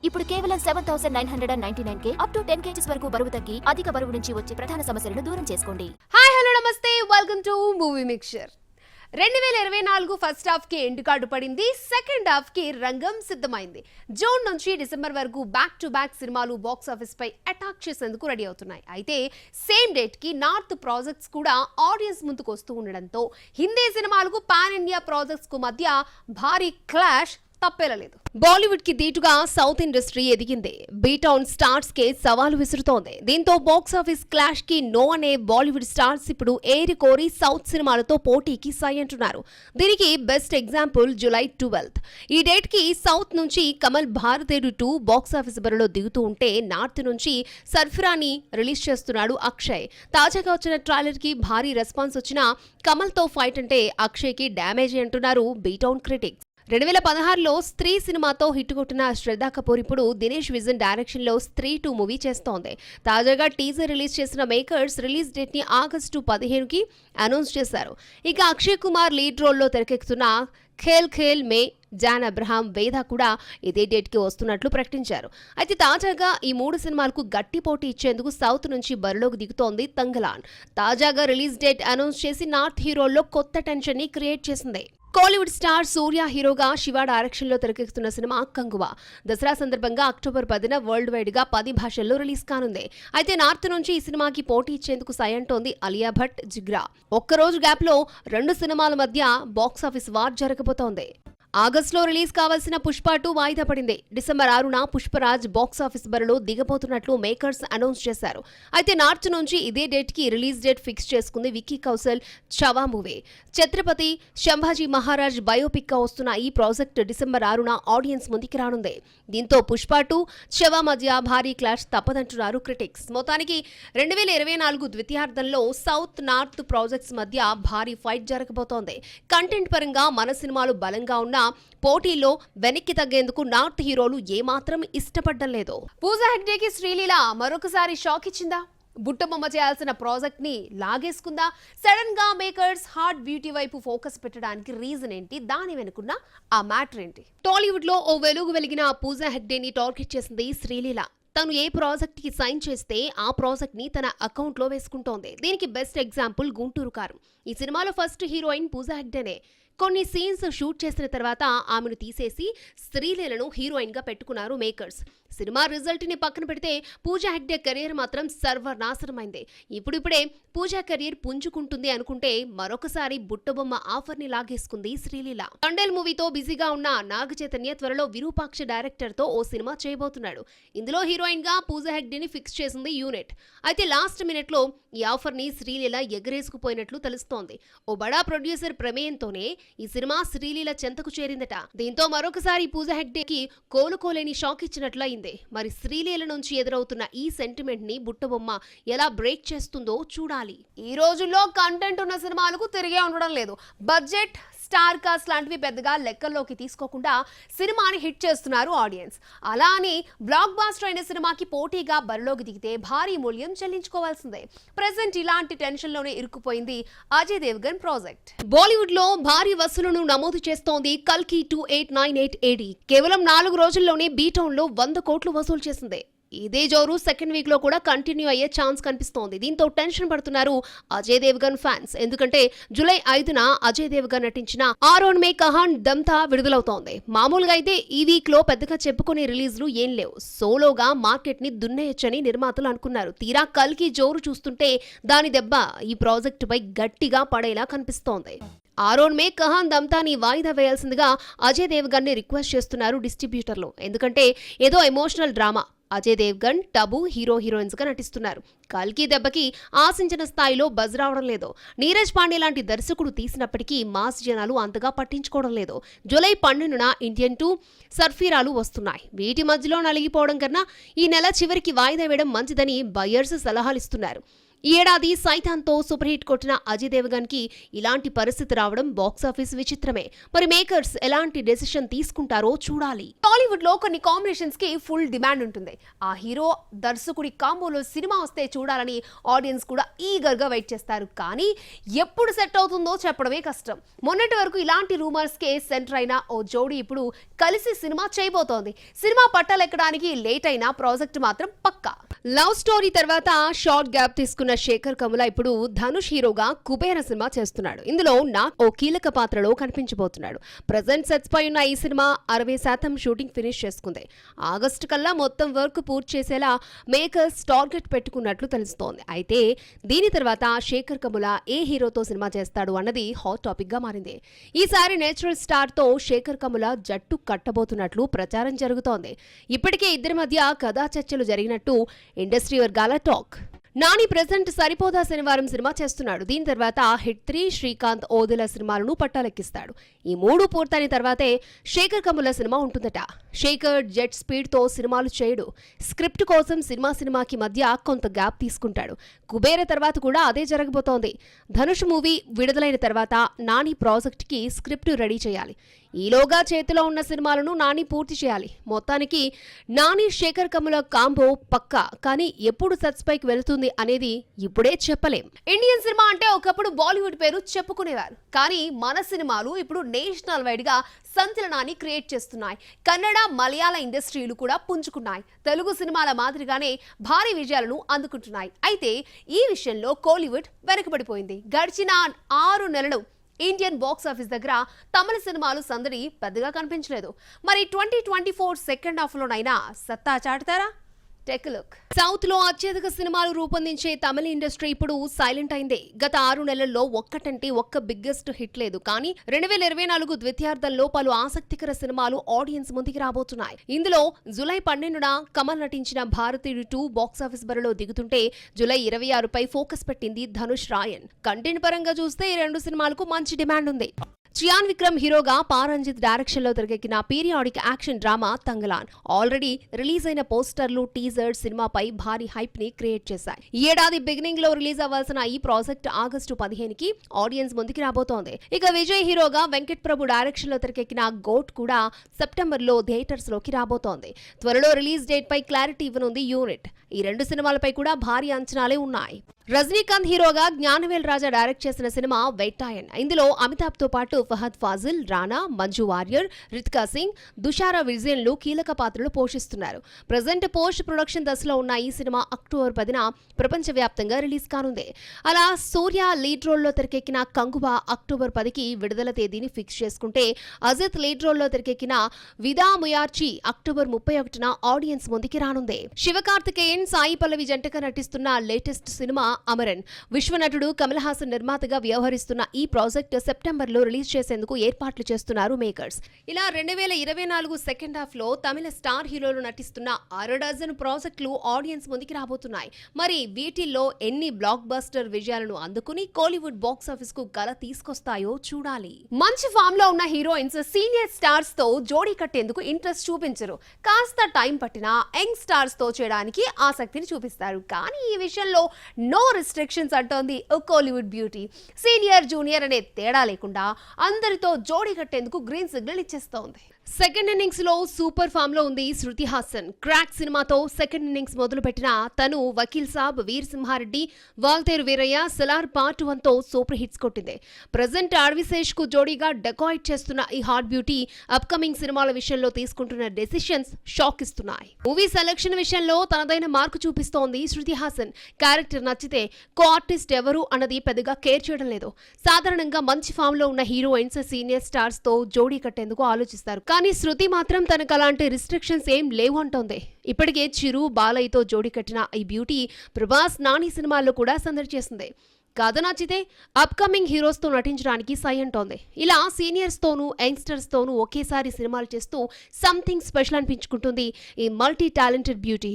ఇప్పుడు కేవలం 7,999 up to 10 kgs వరకు బరువు తగ్గి అధిక బరువు నుంచి వచ్చే ప్రధాన సమస్యలను దూరం చేసుకోండి. హాయ్ హలో నమస్తే, welcome to movie mixture. 2024 first half కి ఎండ్ కార్డు పడింది. సెకండ్ హాఫ్ కి రంగం సిద్ధమైంది. జూన్ నుంచి డిసెంబర్ వరకు బ్యాక్ టు బ్యాక్ సినిమాలు బాక్స్ ఆఫీస్ పై అటాక్ చేసేందుకు రెడీ అవుతున్నాయి. అయితే సేమ్ డేట్ కి నార్త్ ప్రాజెక్ట్స్ కూడా ఆడియన్స్ ముందుకు వస్తూ ఉండడంతో హిందీ సినిమాలకు పాన్ ఇండియా ప్రాజెక్ట్స్ కు మధ్య భారీ క్లాష్ తప్పేలలేదు. బాలీవుడ్ కి దీటుగా సౌత్ ఇండస్ట్రీ ఎదిగింది. బీటౌన్ స్టార్స్ కే సవాలు విసురుతోంది. దీంతో బాక్స్ ఆఫీస్ క్లాష్ కి నో అనే బాలీవుడ్ స్టార్స్ ఇప్పుడు ఏరి కోరి సౌత్ సినిమాలతో పోటీకి సై అంటున్నారు. దీనికి బెస్ట్ ఎగ్జాంపుల్ జూలై 12. ఈ డేట్ కి సౌత్ నుంచి కమల్ భారతేడు 2 బాక్స్ ఆఫీస్ బరిలో దిగుతూ ఉంటే నార్త్ నుంచి సర్ఫరాని రిలీజ్ చేస్తున్నాడు అక్షయ్. తాజాగా వచ్చిన ట్రైలర్ కి భారీ రెస్పాన్స్ వచ్చినా కమల్ తో ఫైట్ అంటే అక్షయ్ కి డ్యామేజ్ అంటున్నారు బీటౌన్ క్రిటిక్స్. 2016లో స్త్రీ సినిమాతో హిట్ కొట్టిన శ్రద్ధా కపూర్ ఇప్పుడు దినేష్ విజన్ డైరెక్షన్ లో స్త్రీ 2 మూవీ చేస్తోంది. తాజాగా టీజర్ రిలీజ్ చేసిన మేకర్స్ రిలీజ్ డేట్ ని ఆగస్టు 15కి అనౌన్స్ చేశారు. ఇక అక్షయ్ కుమార్ లీడ్ రోల్ లో తెరకెక్కుతున్న ఖేల్ ఖేల్ మే జాన్ అబ్రహాం వేద కూడా ఇదే డేట్ కి వస్తున్నట్లు ప్రకటించారు. అయితే తాజాగా ఈ 3 సినిమాలకు గట్టి పోటీ ఇచ్చేందుకు సౌత్ నుంచి బరిలోకి దిగుతోంది తంగలాన్. తాజాగా రిలీజ్ డేట్ అనౌన్స్ చేసి నార్త్ హీరోల్లో కొత్త టెన్షన్ ని క్రియేట్ చేసింది. కోలీవుడ్ స్టార్ సూర్య హీరోగా శివ డైరెక్షన్ లో తెరకెక్కుతున్న సినిమా కంగువా దసరా సందర్భంగా అక్టోబర్ 10న వరల్డ్ వైడ్ గా 10 భాషల్లో రిలీజ్ కానుంది. అయితే నార్త్ నుంచి ఈ సినిమాకి పోటీ ఇచ్చేందుకు సై అంటోంది అలియా భట్, జిగ్రా. ఒక్కరోజు గ్యాప్ లో 2 సినిమాల మధ్య బాక్స్ ఆఫీస్ వార్ జరగబోతోంది. ఆగస్టులో రిలీజ్ కావాల్సిన పుష్ప 2 వాయిదా పడింది. డిసెంబర్ 6న పుష్పరాజ్ బాక్స్ ఆఫీస్ బరిలో దిగబోతున్నట్లు మేకర్స్ అనౌన్స్ చేశారు. అయితే నార్త్ నుంచి ఇదే డేట్ కి రిలీజ్ డేట్ ఫిక్స్ చేసుకుంది విక్కీ కౌశల్ చవా మూవీ. ఛత్రపతి శంభాజీ మహారాజ్ బయోపిక్ గా వస్తున్న ఈ ప్రాజెక్ట్ డిసెంబర్ 6న ఆడియన్స్ ముందుకు రానుంది. దీంతో పుష్ప 2 చవా మధ్య భారీ క్లాష్ తప్పదంటున్నారు క్రిటిక్స్. మొత్తానికి 2024 ద్వితీయార్థంలో సౌత్ నార్త్ ప్రాజెక్ట్స్ మధ్య భారీ ఫైట్ జరగబోతోంది. కంటెంట్ పరంగా మన సినిమాలు బలంగా ఉన్న పోటీలో వెనక్కి తగ్గేందుకు నార్త్ హీరోలు ఏమాత్రం ఇష్టపడ్డం లేదు. పూజా హెగ్డేకి శ్రీలీల మరొకసారి షాక్ ఇచ్చిందా? బుట్టబొమ్మ చేయాల్సిన ప్రాజెక్ట్ ని లాగేసుకుందా? సడన్ గా మేకర్స్ హార్ట్ బ్యూటీ వైపు ఫోకస్ పెట్టడానికి రీజన్ ఏంటి? దాని వెనుకున్న ఆ మ్యాటర్ ఏంటి? టాలీవుడ్ లో ఓ వెలుగు వెలిగిన పూజా హెగ్డేని టార్గెట్ చేసింది శ్రీలీల. తను ఏ ప్రాజెక్ట్ కి సైన్ చేస్తే ఆ ప్రాజెక్ట్ ని తన అకౌంట్ లో వేసుకుంటోంది. దీనికి బెస్ట్ ఎగ్జాంపుల్ గుంటూరు కారు. ఈ సినిమాలో ఫస్ట్ హీరోయిన్ పూజా హెగ్డేనే. కొన్ని సీన్స్ షూట్ చేసిన తర్వాత ఆమెను తీసేసి శ్రీలీలను హీరోయిన్ గా పెట్టుకున్నారు మేకర్స్. సినిమా రిజల్ట్ ని పక్కన పెడితే పూజా హెగ్డే కెరీర్ మాత్రం సర్వనాశనమైంది. ఇప్పుడిప్పుడే పూజా కెరీర్ పుంజుకుంటుంది అనుకుంటే మరొకసారి బుట్టబొమ్మ ఆఫర్ ని లాగేసుకుంది శ్రీలీల. తండేల్ మూవీతో బిజీగా ఉన్న నాగ చైతన్య త్వరలో విరూపాక్ష డైరెక్టర్ తో ఓ సినిమా చేయబోతున్నాడు. ఇందులో హీరోయిన్ గా పూజా హెగ్డేని ఫిక్స్ చేసింది యూనిట్. అయితే లాస్ట్ మినిట్ లో ఈ ఆఫర్ ని శ్రీలీల ఎగరేసుకుపోయినట్లు తెలుస్తోంది. ఓ బడా ప్రొడ్యూసర్ ప్రమేయంతోనే ఈ సినిమా శ్రీలీల చెంతకు చేరిందట. దీంతో మరొకసారి పూజా హెగ్డేకి కోలుకోలేని షాక్ ఇచ్చినట్లయింది. మరి శ్రీలీల నుంచి ఎదురవుతున్న ఈ సెంటిమెంట్ ని బుట్టబొమ్మ ఎలా బ్రేక్ చేస్తుందో చూడాలి. ఈ రోజుల్లో కంటెంట్ ఉన్న సినిమాలకు తిరిగే ఉండడం లేదు. బడ్జెట్, స్టార్ కాస్ట్ లాంటివి పెద్దగా లెక్కల్లోకి తీసుకోకుండా సినిమాని హిట్ చేస్తున్నారు ఆడియన్స్. అలా అని బ్లాక్ బాస్టర్ అయిన సినిమాకి పోటీగా బరిలోకి దిగితే భారీ మూల్యం చెల్లించుకోవాల్సిందే. ప్రెసెంట్ ఇలాంటి టెన్షన్ లోనే ఇరుక్కుపోయింది అజయ్ దేవగన్ ప్రాజెక్ట్. బాలీవుడ్ లో భారీ వసూలును నమోదు చేస్తోంది కల్కి 2898 AD. కేవలం 4 రోజుల్లోనే బీటౌన్ లో 100 కోట్లు వసూలు చేసింది. ఇదే జోరు సెకండ్ వీక్ లో కూడా కంటిన్యూ అయ్యే ఛాన్స్ కనిపిస్తోంది. దీంతో టెన్షన్ పడుతున్నారు అజయ్ దేవగన్ ఫ్యాన్స్. ఎందుకంటే జూలై 5న అజయ్ దేవగన్ నటించిన ఆరోన్ మే కహాన్ దంతా విడుదలవుతోంది. మామూలుగా అయితే ఈ వీక్ లో పెద్దగా చెప్పుకునే రిలీజ్లు ఏం లేవు. సోలోగా మార్కెట్ ని దున్నేయచ్చని నిర్మాతలు అనుకున్నారు. తీరా కల్కి జోరు చూస్తుంటే దాని దెబ్బ ఈ ప్రాజెక్టు పై గట్టిగా పడేలా కనిపిస్తోంది. ఆరోన్ మే కహాన్ దంతాని వాయిదా వేయాల్సిందిగా అజయ్ దేవగన్ ని రిక్వెస్ట్ చేస్తున్నారు డిస్ట్రిబ్యూటర్లు. ఎందుకంటే ఏదో emotional drama. Ajay Devgn, Tabu heroines గా నటిస్తున్నారు. కల్కి దెబ్బకి ఆశించిన స్థాయిలో బజ్ రావడం లేదు. నీరజ్ పాండే లాంటి దర్శకుడు తీసినప్పటికీ మాస్ జనాలు అంతగా పట్టించుకోవడం లేదు. జూలై 12న ఇండియన్ 2, సర్ఫీరాలు వస్తున్నాయి. వీటి మధ్యలో నలిగిపోవడం కన్నా ఈ నెల చివరికి వాయిదా వేయడం మంచిదని బయర్స్ సలహాలిస్తున్నారు. ఈ ఏడాది సైతాన్తో సూపర్ హిట్ కొట్టిన అజయ్ దేవగన్ కి ఇలాంటి పరిస్థితి రావడం బాక్సాఫీస్ విచిత్రమే. మరి మేకర్స్ ఎలాంటి డెసిషన్ తీసుకుంటారో చూడాలి. టాలీవుడ్ లో కొన్ని కాంబినేషన్స్ కి ఫుల్ డిమాండ్ ఉంటుంది. ఆ హీరో దర్శకుడి కాంబోలో సినిమా వస్తే చూడాలని ఆడియన్స్ కూడా ఈగర్ గా వెయిట్ చేస్తారు. కానీ ఎప్పుడు సెట్ అవుతుందో చెప్పడమే కష్టం. మొన్నటి వరకు ఇలాంటి రూమర్స్ కే సెంటర్ అయిన ఓ జోడీ ఇప్పుడు కలిసి సినిమా చేయబోతోంది. సినిమా పట్టాలెక్కడానికి లేట్ అయిన ప్రాజెక్ట్ మాత్రం పక్కా. లవ్ స్టోరీ తర్వాత షార్ట్ గ్యాప్ తీసుకున్న శేఖర్ కముల ఇప్పుడు ధనుష్ హీరోగా కుబేర సినిమా చేస్తున్నాడు. ఇందులో ఓ కీలక పాత్రలో కనిపించబోతున్నాడు. ప్రెజెంట్ సెట్స్ పై ఉన్న ఈ సినిమా 60% షూటింగ్ ఫినిష్ చేసుకుంది. ఆగస్టు కల్లా మొత్తం వర్క్ పూర్తి చేసేలా మేకర్స్ టార్గెట్ పెట్టుకున్నట్లు తెలుస్తోంది. అయితే దీని తర్వాత శేఖర్ కముల ఏ హీరోతో సినిమా చేస్తాడు అన్నది హాట్ టాపిక్ గా మారింది. ఈసారి నేచురల్ స్టార్ తో శేఖర్ కముల జట్టు కట్టబోతున్నట్లు ప్రచారం జరుగుతోంది. ఇప్పటికే ఇద్దరి మధ్య కథా చర్చలు జరిగినట్టు ఇండస్ట్రీ వర్గాల టాక్. నాని ప్రెజెంట్ సరిపోదా శనివారం సినిమా చేస్తున్నాడు. దీని తర్వాత హిట్ 3, శ్రీకాంత్, ఓదెల సినిమాలను పట్టాలెక్కిస్తాడు. ఈ 3 పూర్తయిన తర్వాతే శేఖర్ కముల సినిమా ఉంటుందట. శేఖర్ జెట్ స్పీడ్ తో సినిమాలు చేయడు. స్క్రిప్ట్ కోసం సినిమాకి మధ్య కొంత గ్యాప్ తీసుకుంటాడు. కుబేర తర్వాత కూడా అదే జరగబోతోంది. ధనుష్ మూవీ విడుదలైన తర్వాత నాని ప్రాజెక్ట్ కి స్క్రిప్ట్ రెడీ చేయాలి. ఈలోగా చేతిలో ఉన్న సినిమాలను నాని పూర్తి చేయాలి. మొత్తానికి నాని శేఖర్ కముల కాంబో పక్కా. కానీ ఎప్పుడు సెట్స్ పైకి వెళుతుంది అనేది ఇప్పుడే చెప్పలేం. ఇండియన్ సినిమా అంటే ఒకప్పుడు బాలీవుడ్ పేరు చెప్పుకునేవారు. కానీ మన సినిమాలు ఇప్పుడు నేషనల్ వైడ్ గా సంచలనాన్ని క్రియేట్ చేస్తున్నాయి. కన్నడ, మలయాళ ఇండస్ట్రీలు కూడా పుంజుకున్నాయి. తెలుగు సినిమాల మాదిరిగానే భారీ విజయాలను అందుకుంటున్నాయి. అయితే ఈ విషయంలో కోలీవుడ్ వెనకబడిపోయింది. గడిచిన 6 నెలలు ఇండియన్ బాక్స్ ఆఫీస్ దగ్గర తమిళ సినిమాలు సందడి పెద్దగా కనిపించలేదు. మరి 2024 సెకండ్ హాఫ్ లోనైనా సత్తా చాటుతారా? Take a look. సౌత్ లో అత్యధిక సినిమాలు రూపొందించే తమిళ ఇండస్ట్రీ ఇప్పుడు సైలెంట్ అయింది. గత 6 నెలల్లో ఒక్కటంటే ఒక్క బిగ్గెస్ట్ హిట్ లేదు. కానీ 2024 ద్వితీయార్థంలో పలు ఆసక్తికర సినిమాలు ఆడియన్స్ ముందుకు రాబోతున్నాయి. ఇందులో జూలై 12న కమల్ నటించిన భారతీయుడు 2 బాక్సాఫీస్ బరిలో దిగుతుంటే జూలై 26పై ఫోకస్ పెట్టింది ధనుష్ రాయన్. కంటెంట్ పరంగా చూస్తే ఈ 2 సినిమాలకు మంచి డిమాండ్ ఉంది. చియాన్ విక్రమ్ హీరోగా పారంజిత్ డైరెక్షన్ లో తెరకెక్కిన periodic action drama Thangalaan already release అయిన పోస్టర్లు, టీజర్ సినిమాపై భారీ హైప్ ని క్రియేట్ చేశాయి. ఈ ఏడాది బిగినింగ్ లో రిలీజ్ అవ్వాల్సిన ఈ ప్రాజెక్ట్ ఆగస్టు 15కి ఆడియన్స్ ముందుకి రాబోతోంది. ఇక విజయ్ హీరోగా వెంకట్ ప్రభు డైరెక్షన్ లో తెరకెక్కిన గోట్ కూడా సెప్టెంబర్ లో థియేటర్స్ లోకి రాబోతోంది. త్వరలో రిలీజ్ డేట్ పై క్లారిటీ ఇవ్వనుంది యూనిట్. ఈ 2 సినిమాలపై కూడా భారీ అంచనాలే ఉన్నాయి. రజనీకాంత్ హీరోగా జ్ఞానవేల్ రాజా డైరెక్ట్ చేసిన సినిమా వెయిటాయన్. ఇందులో అమితాబ్ తో పాటు ఫహద్ ఫాజిల్, రానా, మంజు వారియర్, రితికా సింగ్, దుషారా విజయన్లు కీలక పాత్రలు పోషిస్తున్నారు. ప్రెజెంట్ పోస్ట్ ప్రొడక్షన్ దశలో ఉన్న ఈ సినిమా అక్టోబర్ 10న ప్రపంచవ్యాప్తంగా రిలీజ్ కానుంది. అలా సూర్య లీడ్ రోల్లో తెరకెక్కిన కంగువా అక్టోబర్ 10కి విడుదల తేదీని ఫిక్స్ చేసుకుంటే అజిత్ లీడ్ రోల్లో తెరకెక్కిన విదా ముయార్చి అక్టోబర్ 31న ఆడియన్స్ ముందుకి రానుంది. శివకార్తికేయన్, సాయి పల్లవి జంటగా నటిస్తున్న లేటెస్ట్ సినిమా అమరన్. విశ్వనటుడు కమల్ హాసన్ నిర్మాతగా వ్యవహరిస్తున్న ఈ ప్రాజెక్ట్ సెప్టెంబర్ లో రిలీజ్ చేసేందుకు ఏర్పాట్లు చేస్తున్నారు మేకర్స్. ఇలా 2024 సెకండ్ హాఫ్ లో తమిళ స్టార్ హీరోలు నటిస్తున్న 6 డజన్ ప్రాజెక్టులు ఆడియన్స్ ముందుకి రాబోతున్నాయి. మరి వీటిల్లో ఎన్ని బ్లాక్ బస్టర్ విజయాలను అందుకుని కోలీవుడ్ బాక్స్ ఆఫీస్ కు గల తీసుకొస్తాయో చూడాలి. మంచి ఫామ్ లో ఉన్న హీరోయిన్స్ సీనియర్ స్టార్స్ తో జోడీ కట్టేందుకు ఇంట్రెస్ట్ చూపించరు. కాస్త టైం పట్టినా యంగ్ స్టార్స్ తో చేయడానికి ఆసక్తిని చూపిస్తారు. కానీ ఈ విషయంలో నో రిస్ట్రిక్షన్స్ అంటోంది కోలీవుడ్ బ్యూటీ. సీనియర్, జూనియర్ అనే తేడా లేకుండా అందరితో జోడీ కట్టేందుకు గ్రీన్ సిగ్నల్ ఇచ్చేస్తోంది. సెకండ్ ఇన్నింగ్స్ లో సూపర్ ఫామ్ లో ఉంది శృతి హాసన్. క్రాక్ సినిమాతో సెకండ్ ఇన్నింగ్స్ మొదలుపెట్టిన తను వకీల్ సాబ్, వీర్ సింహారెడ్డి, వాల్తేరు వీరయ్య, సలార్ పార్ట్ 1తో సూపర్ హిట్స్ కొట్టింది. ప్రెజెంట్ ఆర్విశేష్ కు జోడీగా డెకాయిట్ చేస్తున్న ఈ హాట్ బ్యూటీ అప్కమింగ్ సినిమాల విషయంలో తీసుకుంటున్న డెసిషన్స్ షాక్ ఇస్తున్నాయి. మూవీ సెలక్షన్ విషయంలో తనదైన మార్కు చూపిస్తోంది శృతి హాసన్. క్యారెక్టర్ నచ్చితే కో ఆర్టిస్ట్ ఎవరు అన్నది పెద్దగా కేర్ చేయడం లేదు. సాధారణంగా మంచి ఫామ్ లో ఉన్న హీరోయిన్స్ సీనియర్ స్టార్స్ తో జోడీ కట్టేందుకు ఆలోచిస్తారు. కానీ శృతి మాత్రం తనకు అలాంటి రిస్ట్రిక్షన్స్ ఏం లేవు అంటోంది. ఇప్పటికే చిరు, బాలయ్యతో జోడీ కట్టిన ఈ బ్యూటీ ప్రభాస్, నాని సినిమాల్లో కూడా సందడి చేసింది. కథ నచ్చితే అప్కమింగ్ హీరోస్ తో నటించడానికి సై అంటోంది. ఇలా సీనియర్స్ తోనూ యంగ్స్టర్స్ తోనూ ఒకేసారి సినిమాలు చేస్తూ సంథింగ్ స్పెషల్ అనిపించుకుంటుంది ఈ మల్టీ టాలెంటెడ్ బ్యూటీ.